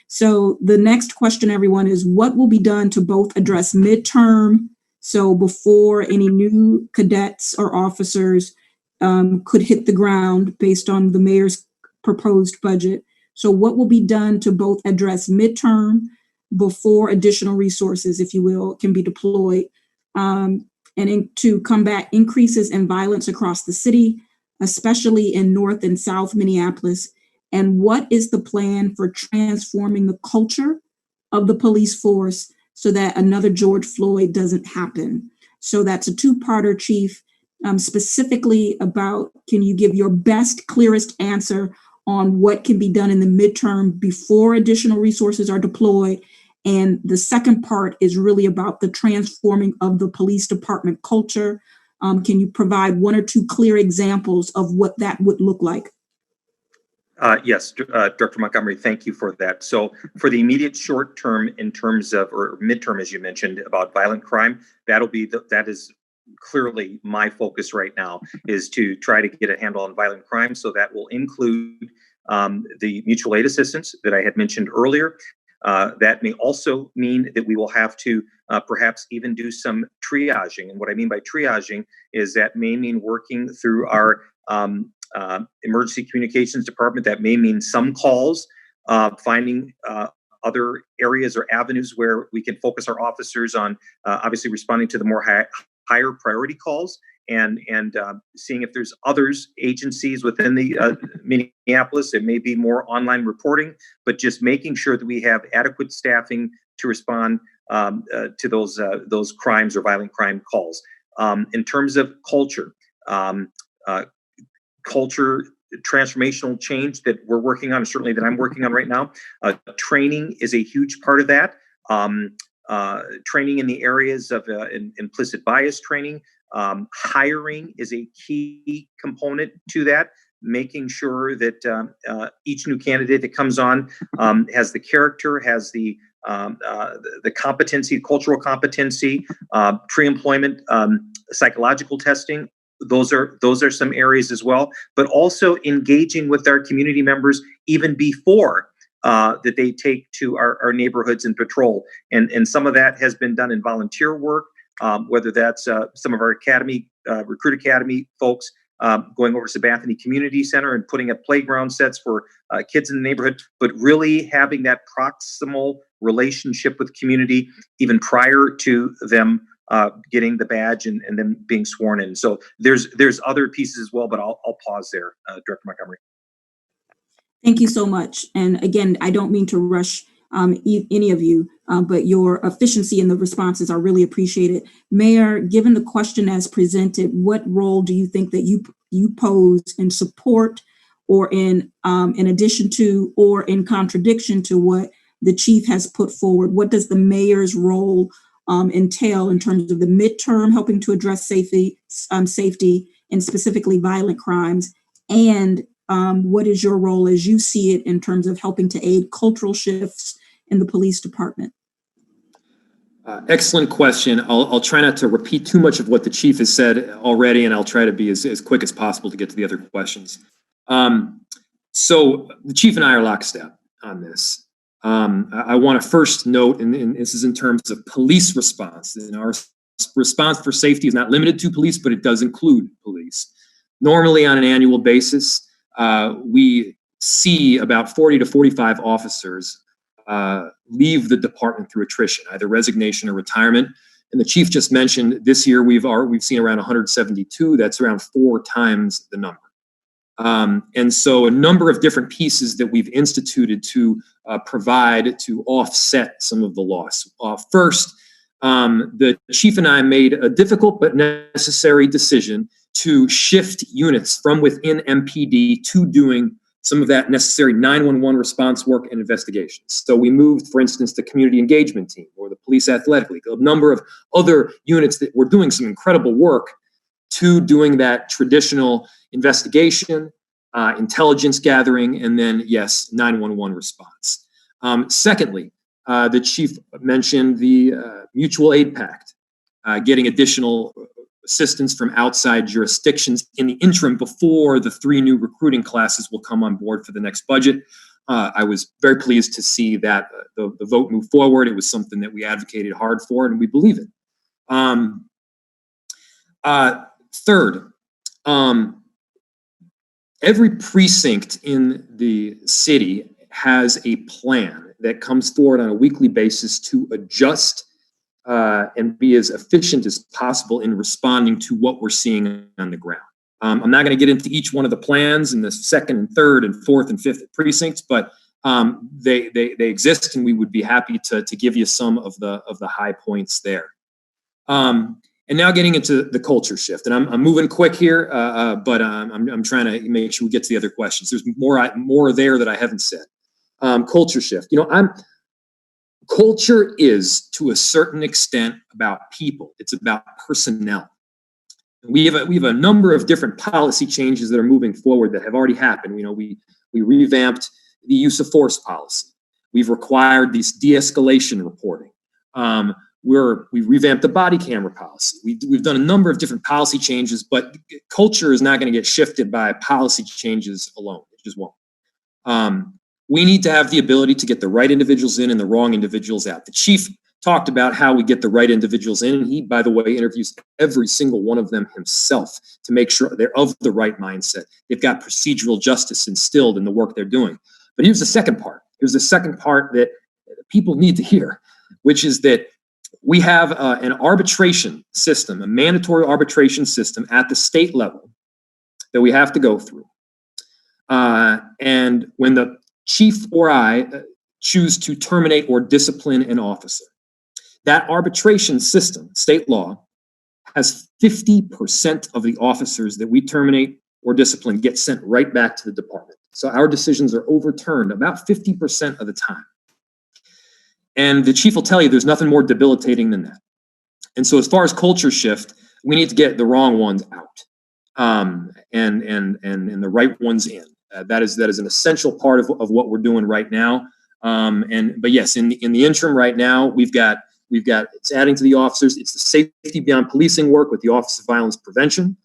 So the next question, everyone, is what will be done to both address midterm, so before any new cadets or officers could hit the ground based on the mayor's proposed budget. So what will be done to both address midterm before additional resources, if you will, can be deployed, to combat increases in violence across the city, especially in North and South Minneapolis? And what is the plan for transforming the culture of the police force so that another George Floyd doesn't happen? So that's a two-parter, Chief. Specifically about, can you give your best, clearest answer on what can be done in the midterm before additional resources are deployed? And the second part is really about the transforming of the police department culture. Can you provide one or two clear examples of what that would look like? Yes, Director Montgomery, thank you for that. So for the immediate short term in terms of, or midterm, as you mentioned, about violent crime, that is clearly my focus right now, is to try to get a handle on violent crime. So that will include the mutual aid assistance that I had mentioned earlier. That may also mean that we will have to perhaps even do some triaging. And what I mean by triaging is that may mean working through our emergency communications department. That may mean some calls, finding other areas or avenues where we can focus our officers on obviously responding to the more higher priority calls, and seeing if there's others agencies within the Minneapolis. It may be more online reporting, but just making sure that we have adequate staffing to respond to those crimes or violent crime calls. In terms of culture, transformational change that we're working on, certainly that I'm working on right now. Training is a huge part of that. Training in the areas of implicit bias training. Hiring is a key component to that, making sure that each new candidate that comes on has the character, has the competency, cultural competency, pre-employment psychological testing. Those are some areas as well, but also engaging with our community members even before that they take to our neighborhoods and patrol. And some of that has been done in volunteer work, whether that's some of our academy, Recruit Academy folks going over to Sabanthony Community Center and putting up playground sets for kids in the neighborhood, but really having that proximal relationship with community even prior to them getting the badge and then being sworn in. So there's other pieces as well, but I'll pause there, Director Montgomery. Thank you so much. And again, I don't mean to rush any of you, but your efficiency in the responses are really appreciated. Mayor, given the question as presented, what role do you think that you pose in support, or in addition to, or in contradiction to what the chief has put forward? What does the mayor's role entail in terms of the midterm helping to address safety and specifically violent crimes? And what is your role as you see it in terms of helping to aid cultural shifts in the police department? Excellent question. I'll try not to repeat too much of what the chief has said already, and I'll try to be as quick as possible to get to the other questions. So the chief and I are lockstep on this. I want to first note, and this is in terms of police response, and our response for safety is not limited to police, but it does include police. Normally on an annual basis, we see about 40 to 45 officers leave the department through attrition, either resignation or retirement. And the chief just mentioned this year we've seen around 172. That's around 4 times the number. And so a number of different pieces that we've instituted to provide to offset some of the loss. First, the chief and I made a difficult but necessary decision to shift units from within MPD to doing some of that necessary 911 response work and investigations. So we moved, for instance, the community engagement team or the police athletic league, a number of other units that were doing some incredible work, to doing that traditional investigation, intelligence gathering, and then, yes, 911 response. Secondly, the chief mentioned the Mutual Aid Pact, getting additional assistance from outside jurisdictions in the interim before the 3 new recruiting classes will come on board for the next budget. I was very pleased to see that the vote move forward. It was something that we advocated hard for, and we believe in. Third, every precinct in the city has a plan that comes forward on a weekly basis to adjust and be as efficient as possible in responding to what we're seeing on the ground. I'm not going to get into each one of the plans in the 2nd and 3rd and 4th and 5th precincts, but they exist, and we would be happy to give you some of the high points there. And now getting into the culture shift, and I'm moving quick here, but I'm trying to make sure we get to the other questions. There's more there that I haven't said. Culture shift. Culture is, to a certain extent, about people. It's about personnel. We have a number of different policy changes that are moving forward that have already happened. We revamped the use of force policy. We've required these de-escalation reporting. We revamped the body camera policy. We've done a number of different policy changes, but culture is not going to get shifted by policy changes alone. It just won't. We need to have the ability to get the right individuals in and the wrong individuals out. The chief talked about how we get the right individuals in, and he, by the way, interviews every single one of them himself to make sure they're of the right mindset. They've got procedural justice instilled in the work they're doing. But here's the second part. Here's the second part that people need to hear, which is that we have an arbitration system, a mandatory arbitration system at the state level that we have to go through. And when the chief or I choose to terminate or discipline an officer, that arbitration system, state law, has 50% of the officers that we terminate or discipline get sent right back to the department. So our decisions are overturned about 50% of the time. And the chief will tell you there's nothing more debilitating than that. And so as far as culture shift, we need to get the wrong ones out and the right ones in. That is an essential part of what we're doing right now. But yes, in the interim right now, we've got it's adding to the officers. It's the safety beyond policing work with the Office of Violence Prevention,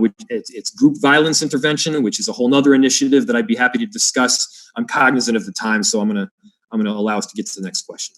which it's group violence intervention, which is a whole nother initiative that I'd be happy to discuss. I'm cognizant of the time, so I'm gonna allow us to get to the next question.